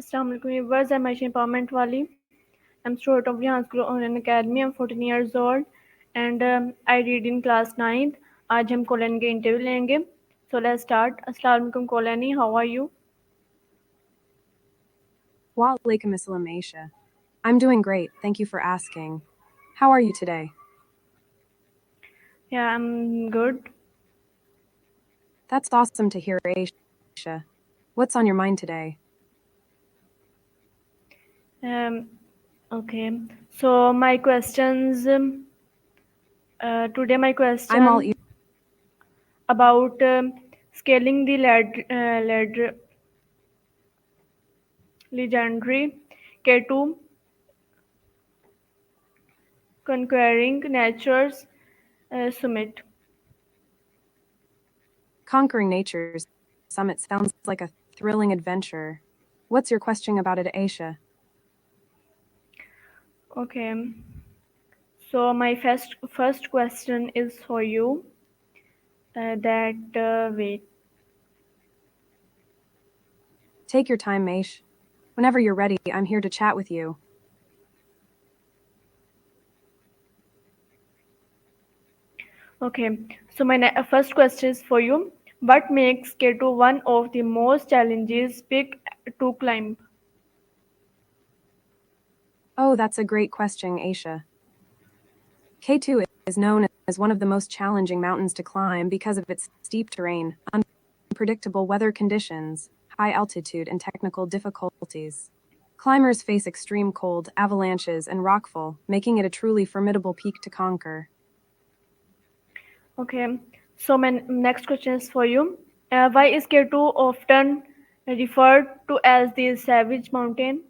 Assalamu alaikum viewers, I'm Aisha Empowerment Wali. I'm student of Rehan School Online Academy. I'm 14 years old and I read in class 9th. आज हम colon के interview लेंगे. So let's start. Assalamu alaikum Kolani, how are you? Wa alaikum assalam, Aisha. I'm doing great, thank you for asking. How are you today? Yeah, I'm good. That's awesome to hear, Aisha. What's on your mind today? Um, okay. So my questions today my I'm all question about scaling the legendary K2 conquering nature's summit. conquering nature's summit sounds like a thrilling adventure. What's your question about it, Aisha? Okay. So my first question is for you. Wait. Take your time, Aish. Whenever you're ready, I'm here to chat with you. Okay. So my first question is for you. What makes K2 one of the most challenges peak to climb? Oh, that's a great question, Aisha. K2 is known as one of the most challenging mountains to climb because of its steep terrain, unpredictable weather conditions, high altitude, and technical difficulties. Climbers face extreme cold, avalanches, and rockfall, making it a truly formidable peak to conquer. Okay. So my next question is for you. Why is K2 often referred to as the Savage Mountain?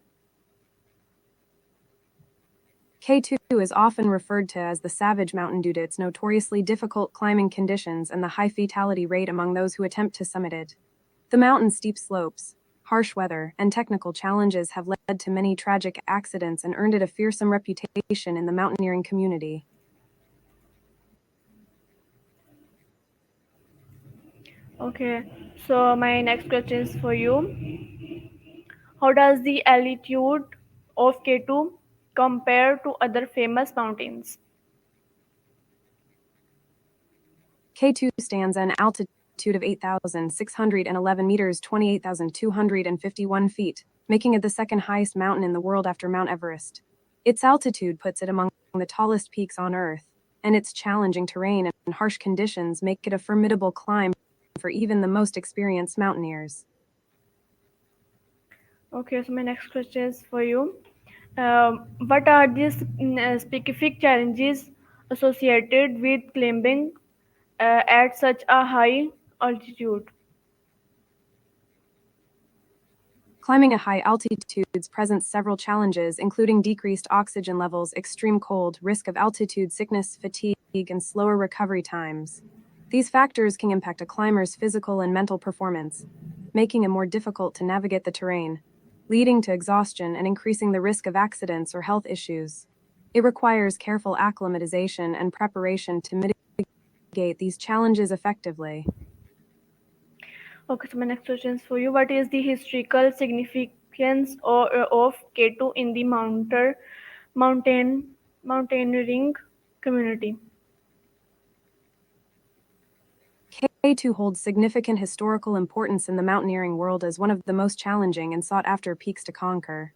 K2 is often referred to as the Savage Mountain due to its notoriously difficult climbing conditions and the high fatality rate among those who attempt to summit it. The mountain's steep slopes, harsh weather, and technical challenges have led to many tragic accidents and earned it a fearsome reputation in the mountaineering community. Okay. So my next question is for you. How does the altitude of K2 compare to other famous mountains? K2 stands at an altitude of 8,611 meters, 28,251 feet, making it the second highest mountain in the world after Mount Everest. Its altitude puts it among the tallest peaks on Earth, and its challenging terrain and harsh conditions make it a formidable climb for even the most experienced mountaineers. Okay, so my next question is for you. What are these specific challenges associated with climbing at such a high altitude? Climbing at high altitudes presents several challenges, including decreased oxygen levels, extreme cold, risk of altitude sickness, fatigue, and slower recovery times. These factors can impact a climber's physical and mental performance, making it more difficult to navigate the terrain, leading to exhaustion and increasing the risk of accidents or health issues. It requires careful acclimatization and preparation to mitigate these challenges effectively. Okay, so my next question is for you. What is the historical significance of K2 in the mountaineering community? K2 holds significant historical importance in the mountaineering world as one of the most challenging and sought-after peaks to conquer.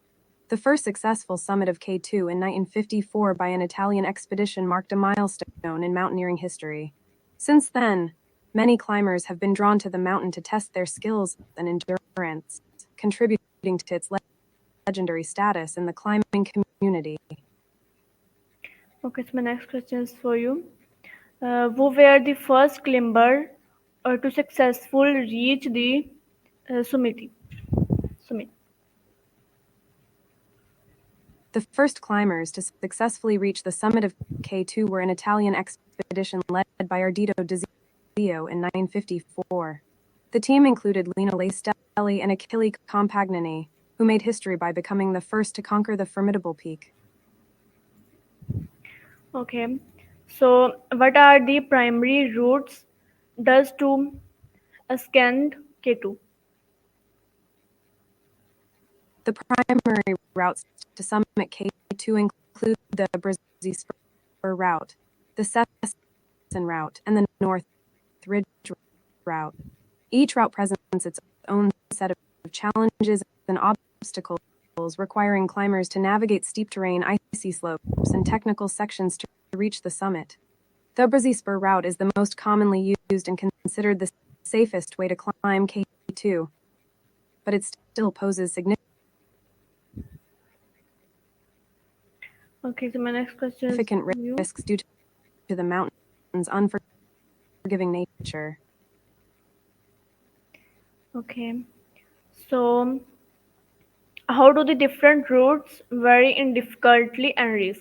The first successful summit of K2 in 1954 by an Italian expedition marked a milestone in mountaineering history. Since then, many climbers have been drawn to the mountain to test their skills and endurance, contributing to its legendary status in the climbing community. Okay, so my next question is for you. Who were the first climber to successfully reach the summit? Summit. The first climbers to successfully reach the summit of K2 were an Italian expedition led by Ardito Desio in 1954. The team included Lino Lastelli and Achille Compagnani, who made history by becoming the first to conquer the formidable peak. Okay. So, what are the primary routes does to ascend K2? The primary routes to summit K2 include the Brizzy Spur route, the Sesson route, and the North Ridge route. Each route presents its own set of challenges and obstacles, requiring climbers to navigate steep terrain, icy slopes, and technical sections to reach the summit. The Brizzy Spur route is the most commonly used and considered the safest way to climb K2, but it still poses Okay, so my next question is significant for you. risks due to the mountain's unforgiving nature. Okay, so how do the different routes vary in difficulty and risk?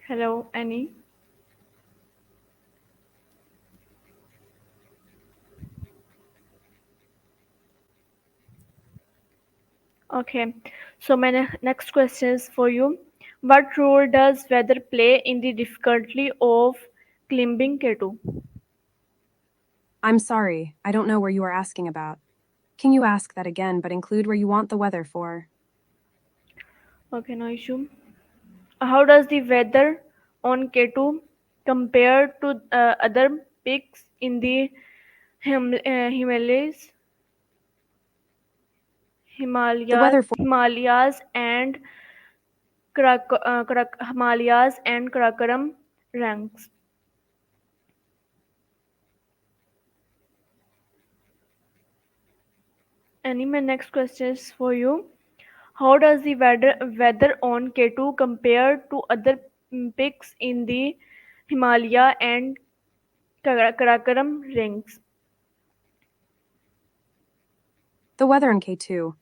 Hello, Annie. Okay, so my next question is for you. What role does weather play in the difficulty of climbing K2? I'm sorry, I don't know where you are asking about. Can you ask that again, but include where you want the weather for? Okay, no issue. How does the weather on K2 compare to other peaks in the Himalayas, The Himalayas, weather for Himalayas and Karakoram ranks? And my next question is for you. How does the weather on K2 compare to other peaks in the Himalaya and Karakoram ranks? The weather in K2,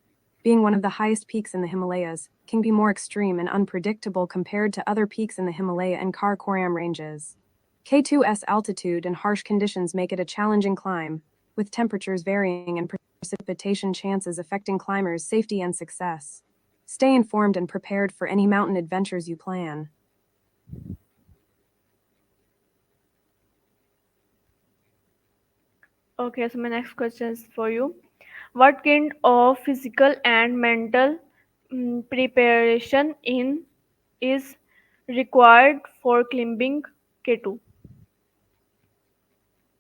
being one of the highest peaks in the Himalayas, can be more extreme and unpredictable compared to other peaks in the Himalaya and Karakoram ranges. K2's altitude and harsh conditions make it a challenging climb, with temperatures varying and precipitation chances affecting climbers' safety and success. Stay informed and prepared for any mountain adventures you plan. Okay, so my next question is for you. What kind of physical and mental preparation in is required for climbing K2?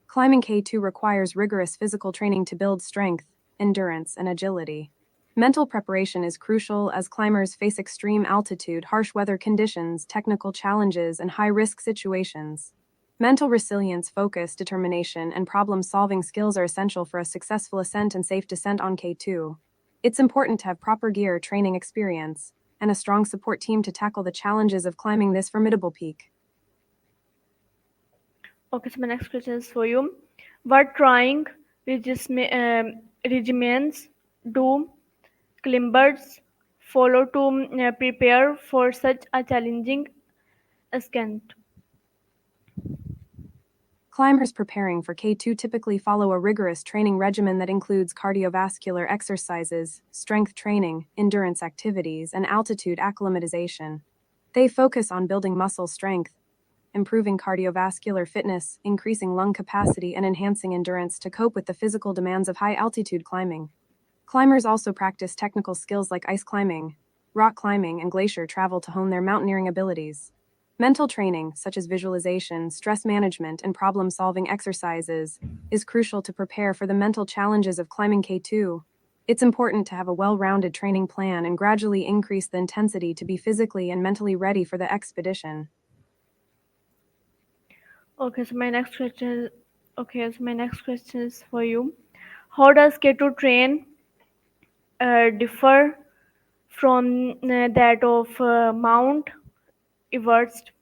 Climbing K2 requires rigorous physical training to build strength, endurance, and agility. Mental preparation is crucial as climbers face extreme altitude, harsh weather conditions, technical challenges, and high risk situations. Mental resilience, focus, determination, and problem solving skills are essential for a successful ascent and safe descent on K2. It's important to have proper gear, training experience, and a strong support team to tackle the challenges of climbing this formidable peak. Okay, so my next question is for you. What trying regimens do climbers follow to prepare for such a challenging ascent? Climbers preparing for K2 typically follow a rigorous training regimen that includes cardiovascular exercises, strength training, endurance activities, and altitude acclimatization. They focus on building muscle strength, improving cardiovascular fitness, increasing lung capacity, and enhancing endurance to cope with the physical demands of high altitude climbing. Climbers also practice technical skills like ice climbing, rock climbing, and glacier travel to hone their mountaineering abilities. Mental training, such as visualization, stress management, and problem solving exercises, is crucial to prepare for the mental challenges of climbing K2. It's important to have a well rounded training plan and gradually increase the intensity to be physically and mentally ready for the expedition. Okay, so my next question is for you. How does K2 train differ from that of Mount Everest?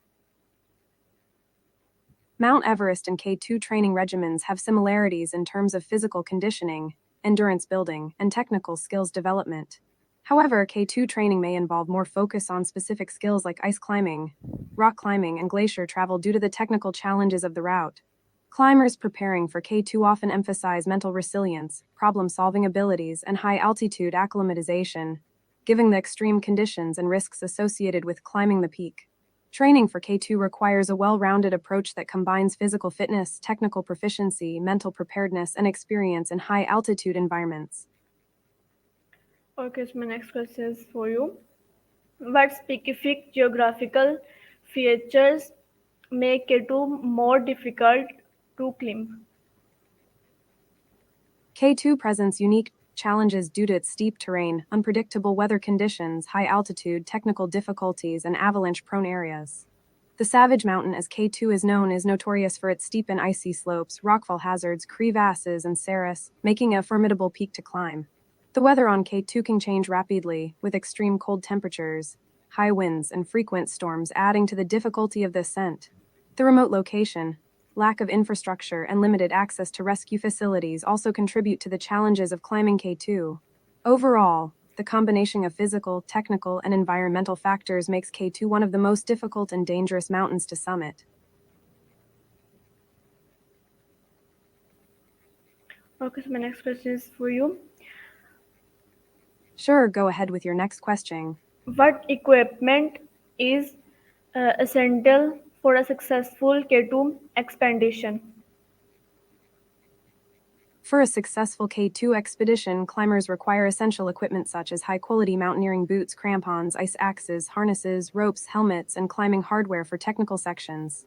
Mount Everest and K2 training regimens have similarities in terms of physical conditioning, endurance building, and technical skills development. However, K2 training may involve more focus on specific skills like ice climbing, rock climbing, and glacier travel due to the technical challenges of the route. Climbers preparing for K2 often emphasize mental resilience, problem solving abilities, and high altitude acclimatization, given the extreme conditions and risks associated with climbing the peak. Training for K2 requires a well-rounded approach that combines physical fitness, technical proficiency, mental preparedness, and experience in high-altitude environments. Okay, so my next question is for you. What specific geographical features make K2 more difficult to climb? K2 presents unique challenges due to its steep terrain, unpredictable weather conditions, high altitude, technical difficulties, and avalanche-prone areas. The Savage Mountain, as K2 is known, is notorious for its steep and icy slopes, rockfall hazards, crevasses, and serras, making it a formidable peak to climb. The weather on K2 can change rapidly, with extreme cold temperatures, high winds, and frequent storms adding to the difficulty of the ascent. The remote location, lack of infrastructure, and limited access to rescue facilities also contribute to the challenges of climbing K2. Overall, the combination of physical, technical, and environmental factors makes K2 one of the most difficult and dangerous mountains to summit. Okay, so my next question is for you. Sure, go ahead with your next question. What equipment is essential for a successful K2 expedition? For a successful K2 expedition, climbers require essential equipment such as high-quality mountaineering boots, crampons, ice axes, harnesses, ropes, helmets, and climbing hardware for technical sections.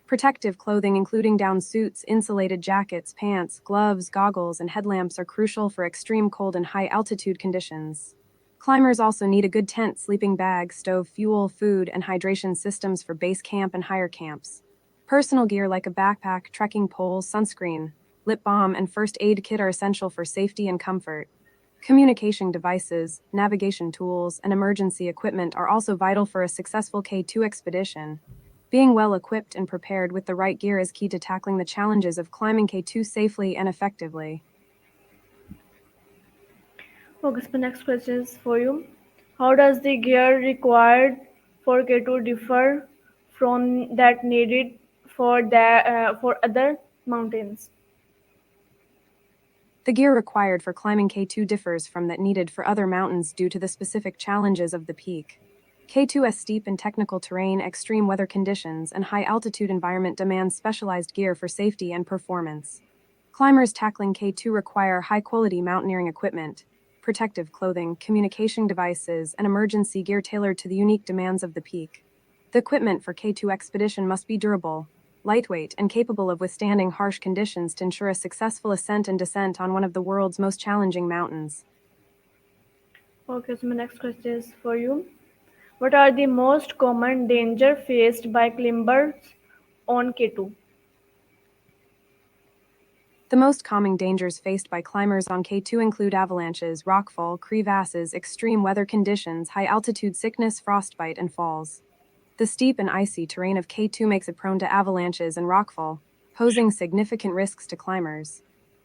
Protective clothing including down suits, insulated jackets, pants, gloves, goggles, and headlamps are crucial for extreme cold and high-altitude conditions. Climbers also need a good tent, sleeping bag, stove, fuel, food, and hydration systems for base camp and higher camps. Personal gear like a backpack, trekking poles, sunscreen, lip balm, and first aid kit are essential for safety and comfort. Communication devices, navigation tools, and emergency equipment are also vital for a successful K2 expedition. Being well equipped and prepared with the right gear is key to tackling the challenges of climbing K2 safely and effectively. Okay, so my next question is for you. How does the gear required for K2 differ from that needed for other mountains? The gear required for climbing K2 differs from that needed for other mountains due to the specific challenges of the peak. K2 has steep and technical terrain, extreme weather conditions, and high-altitude environment demands specialized gear for safety and performance. Climbers tackling K2 require high-quality mountaineering equipment, protective clothing, communication devices, and emergency gear tailored to the unique demands of the peak. The equipment for K2 expedition must be durable, lightweight, and capable of withstanding harsh conditions to ensure a successful ascent and descent on one of the world's most challenging mountains. Okay, so my next question is for you. What are the most common danger faced by climbers on K2? The most common dangers faced by climbers on K2 include avalanches, rockfall, crevasses, extreme weather conditions, high-altitude sickness, frostbite, and falls. The steep and icy terrain of K2 makes it prone to avalanches and rockfall, posing significant risks to climbers.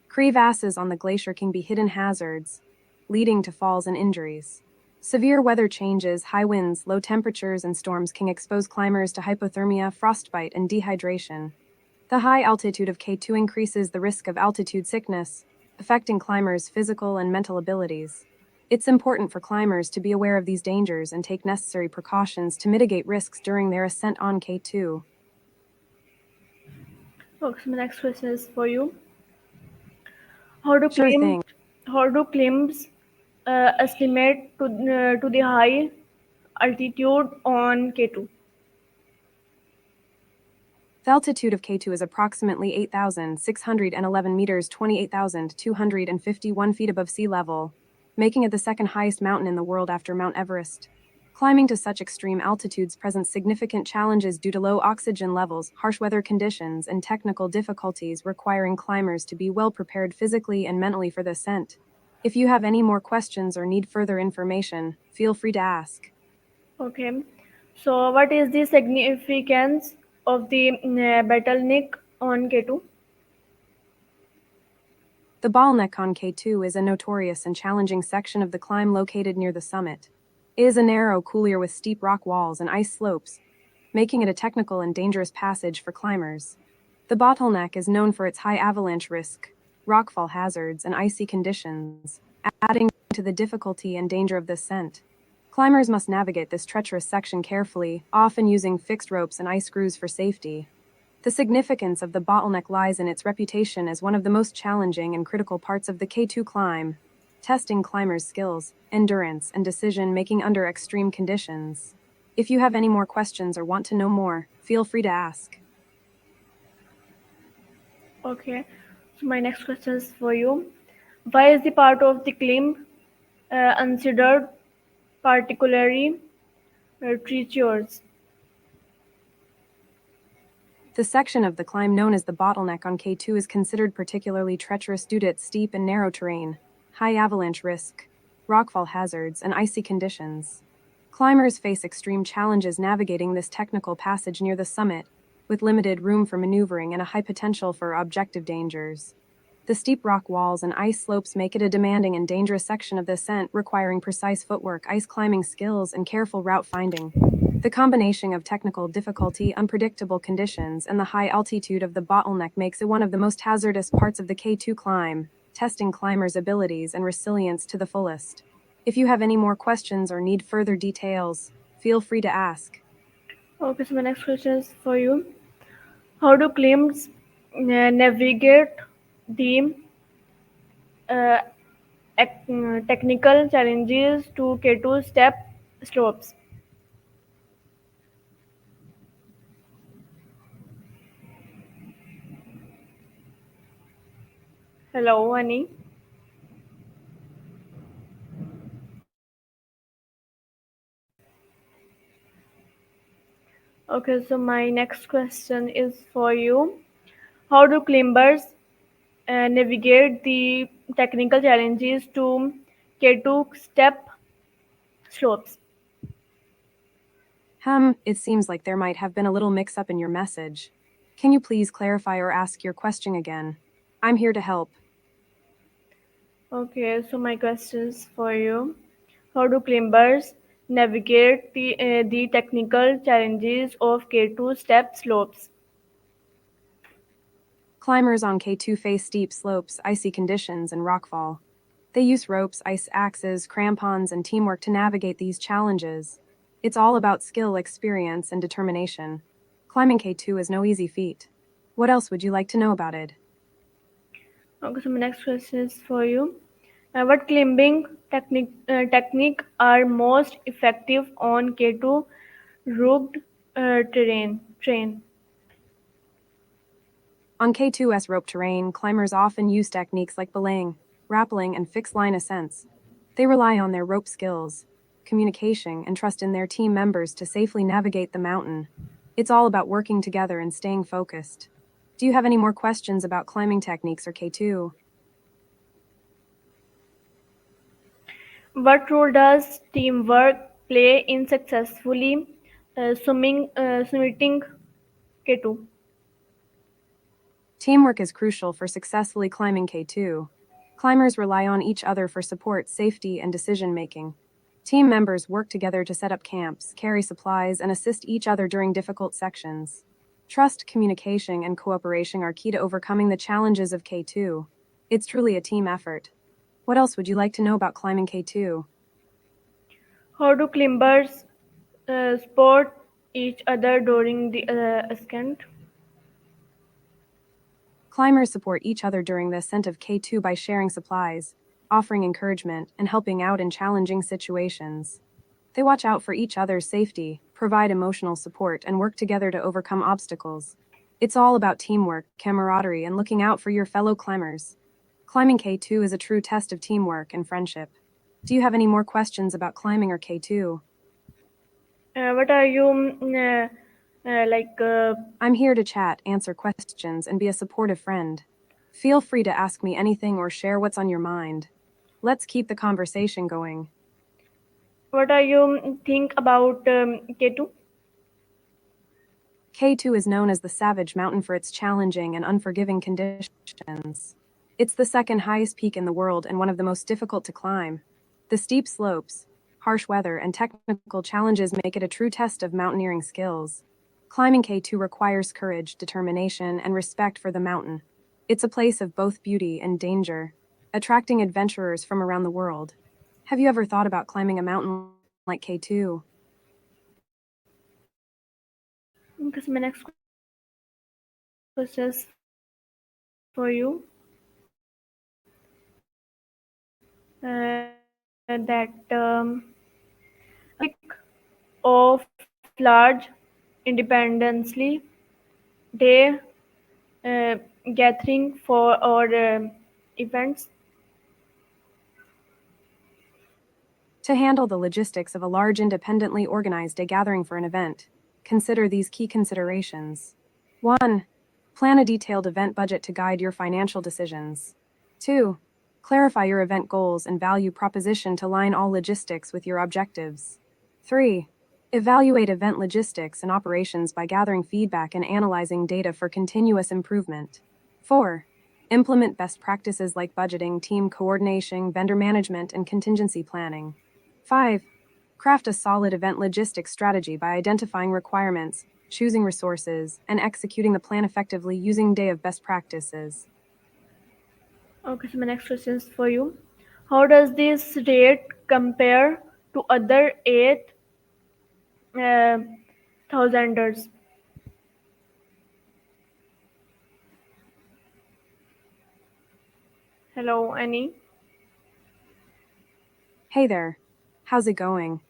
Crevasses on the glacier can be hidden hazards, leading to falls and injuries. Severe weather changes, high winds, low temperatures, and storms can expose climbers to hypothermia, frostbite, and dehydration. The high altitude of K2 increases the risk of altitude sickness, affecting climbers' physical and mental abilities. It's important for climbers to be aware of these dangers and take necessary precautions to mitigate risks during their ascent on K2. Okay, so my next question is for you. How do Sure climb thing. how do climbs estimate to the high altitude on K2? The altitude of K2 is approximately 8,611 meters, 28,251 feet above sea level, making it the second highest mountain in the world after Mount Everest. Climbing to such extreme altitudes presents significant challenges due to low oxygen levels, harsh weather conditions, and technical difficulties requiring climbers to be well prepared physically and mentally for the ascent. If you have any more questions or need further information, feel free to ask. Okay. So what is the significance of the bottleneck on K2? The bottleneck on K2 is a notorious and challenging section of the climb located near the summit. It is a narrow couloir with steep rock walls and ice slopes, making it a technical and dangerous passage for climbers. The bottleneck is known for its high avalanche risk, rockfall hazards, and icy conditions, adding to the difficulty and danger of the ascent. Climbers must navigate this treacherous section carefully, often using fixed ropes and ice screws for safety. The significance of the bottleneck lies in its reputation as one of the most challenging and critical parts of the K2 climb, testing climbers' skills, endurance, and decision-making under extreme conditions. If you have any more questions or want to know more, feel free to ask. Okay, so my next question is for you. Why is the part of the climb considered particularly treacherous? The section of the climb known as the bottleneck on K2 is considered particularly treacherous due to its steep and narrow terrain, high avalanche risk, rockfall hazards, and icy conditions. Climbers face extreme challenges navigating this technical passage near the summit, with limited room for maneuvering and a high potential for objective dangers. The steep rock walls and ice slopes make it a demanding and dangerous section of the ascent, requiring precise footwork, ice climbing skills, and careful route finding. The combination of technical difficulty, unpredictable conditions, and the high altitude of the bottleneck makes it one of the most hazardous parts of the K2 climb, testing climbers' abilities and resilience to the fullest. If you have any more questions or need further details, feel free to ask. Okay, so my next question is for you. How do climbers navigate the uh, technical challenges to K2 step slopes? Hello, Annie. Okay, so my next question is for you. How do climbers navigate the technical challenges to K2 step slopes? It seems like there might have been a little mix up in your message. Can you please clarify or ask your question again? I'm here to help. Okay, so my question is for you. How do climbers navigate the technical challenges of K2 step slopes? Climbers on K2 face steep slopes, icy conditions, and rockfall. They use ropes, ice axes, crampons, and teamwork to navigate these challenges. It's all about skill, experience, and determination. Climbing K2 is no easy feat. What else would you like to know about it? Okay, so my next question is for you. What climbing technique are most effective on K2 rugged terrain? On K2's rope terrain, climbers often use techniques like belaying, rappelling, and fixed line ascents. They rely on their rope skills, communication, and trust in their team members to safely navigate the mountain. It's all about working together and staying focused. Do you have any more questions about climbing techniques or K2? What role does teamwork play in successfully submitting K2? Teamwork is crucial for successfully climbing K2. Climbers rely on each other for support, safety, and decision making. Team members work together to set up camps, carry supplies, and assist each other during difficult sections. Trust, communication, and cooperation are key to overcoming the challenges of K2. It's truly a team effort. What else would you like to know about climbing K2? How do climbers support each other during the ascent? Climbers support each other during the ascent of K2 by sharing supplies, offering encouragement, and helping out in challenging situations. They watch out for each other's safety, provide emotional support, and work together to overcome obstacles. It's all about teamwork, camaraderie, and looking out for your fellow climbers. Climbing K2 is a true test of teamwork and friendship. Do you have any more questions about climbing or K2? What are you like? I'm here to chat, answer questions, and be a supportive friend. Feel free to ask me anything or share what's on your mind. Let's keep the conversation going. What are you think about K2? K2 is known as the Savage Mountain for its challenging and unforgiving conditions. It's the second highest peak in the world and one of the most difficult to climb. The steep slopes, harsh weather, and technical challenges make it a true test of mountaineering skills. Climbing K2 requires courage, determination, and respect for the mountain. It's a place of both beauty and danger, attracting adventurers from around the world. Have you ever thought about climbing a mountain K2? Okay, so my next question is for you. That of large independently day gathering for or events. To handle the logistics of a large independently organized day gathering for an event, consider these key considerations. 1. Plan a detailed event budget to guide your financial decisions. 2. Clarify your event goals and value proposition to line all logistics with your objectives. 3. Evaluate event logistics and operations by gathering feedback and analyzing data for continuous improvement. 4. Implement best practices like budgeting, team coordination, vendor management, and contingency planning. 5. Craft a solid event logistics strategy by identifying requirements, choosing resources, and executing the plan effectively using day of best practices. Okay, so my next question is for you. How does this rate compare to other eight uh, thousanders? Hello, Annie. Hey there. How's it going?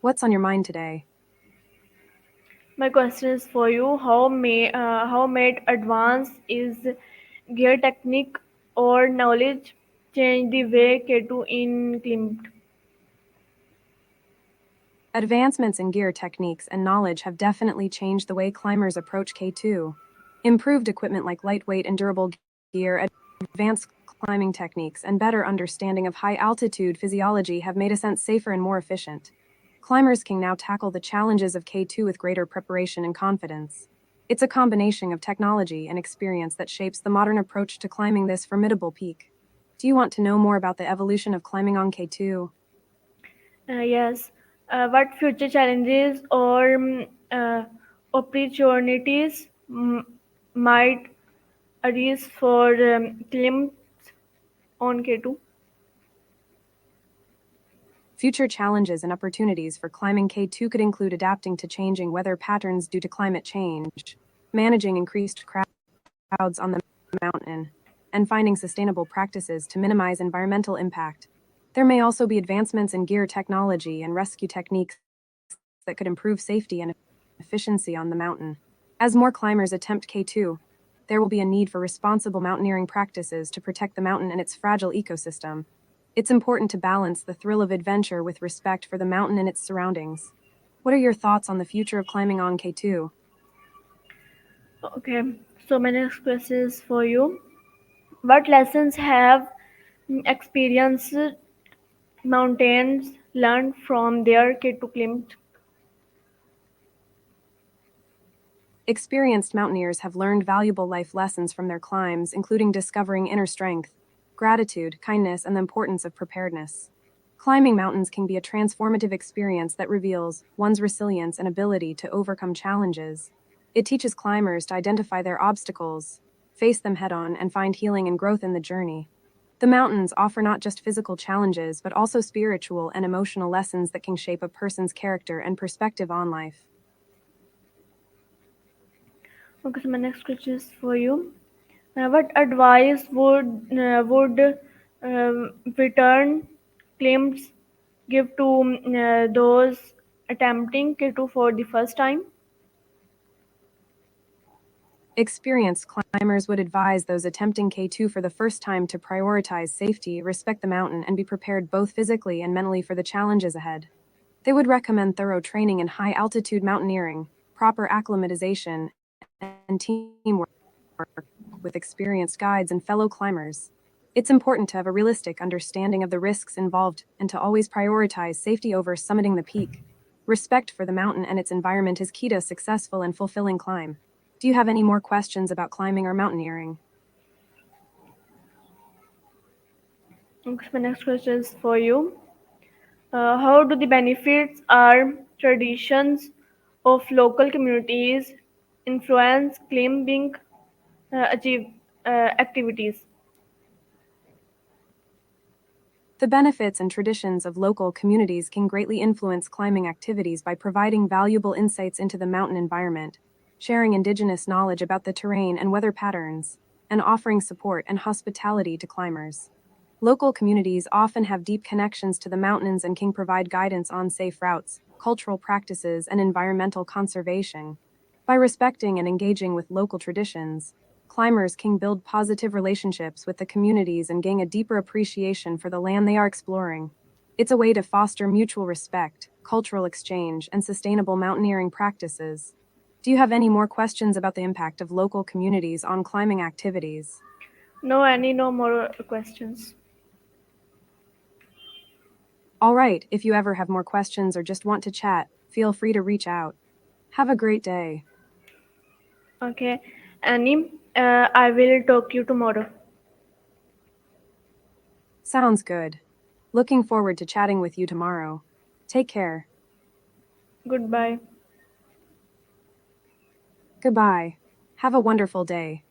What's on your mind today? My question is for you. How made advance is gear technique or knowledge change the way K2 in climbed? Advancements in gear techniques and knowledge have definitely changed the way climbers approach K2. Improved equipment like lightweight and durable gear, advanced climbing techniques, and better understanding of high altitude physiology have made ascent safer and more efficient. Climbers can now tackle the challenges of K2 with greater preparation and confidence. It's a combination of technology and experience that shapes the modern approach to climbing this formidable peak. Do you want to know more about the evolution of climbing on K2? Yes. What future challenges or opportunities might arise for climbs on K2? Future challenges and opportunities for climbing K2 could include adapting to changing weather patterns due to climate change, managing increased crowds on the mountain, and finding sustainable practices to minimize environmental impact. There may also be advancements in gear technology and rescue techniques that could improve safety and efficiency on the mountain. As more climbers attempt K2, there will be a need for responsible mountaineering practices to protect the mountain and its fragile ecosystem. It's important to balance the thrill of adventure with respect for the mountain and its surroundings. What are your thoughts on the future of climbing on K2? Okay. So my next question is for you. What lessons have experienced mountains learned from their K2 climbs? Experienced mountaineers have learned valuable life lessons from their climbs, including discovering inner strength, gratitude, kindness, and the importance of preparedness. Climbing mountains can be a transformative experience that reveals one's resilience and ability to overcome challenges. It teaches climbers to identify their obstacles, face them head on, and find healing and growth in the journey. The mountains offer not just physical challenges, but also spiritual and emotional lessons that can shape a person's character and perspective on life. Okay, so my next question is for you. What advice would return claims give to those attempting K2 for the first time? Experienced climbers would advise those attempting K2 for the first time to prioritize safety, respect the mountain, and be prepared both physically and mentally for the challenges ahead. They would recommend thorough training in high altitude mountaineering, proper acclimatization, and teamwork with experienced guides and fellow climbers. It's important to have a realistic understanding of the risks involved and to always prioritize safety over summiting the peak. Respect for the mountain and its environment is key to a successful and fulfilling climb. Do you have any more questions about climbing or mountaineering? Okay, so my next question is for you. How do the benefits or traditions of local communities influence climbing achieve activities? The benefits and traditions of local communities can greatly influence climbing activities by providing valuable insights into the mountain environment, sharing indigenous knowledge about the terrain and weather patterns, and offering support and hospitality to climbers. Local communities often have deep connections to the mountains and can provide guidance on safe routes, cultural practices, and environmental conservation. By respecting and engaging with local traditions, climbers can build positive relationships with the communities and gain a deeper appreciation for the land they are exploring. It's a way to foster mutual respect, cultural exchange, and sustainable mountaineering practices. Do you have any more questions about the impact of local communities on climbing activities? No more questions. All right, if you ever have more questions or just want to chat, feel free to reach out. Have a great day. Okay, Annie, I will talk you tomorrow. Sounds good. Looking forward to chatting with you tomorrow. Take care. Goodbye. Goodbye. Have a wonderful day.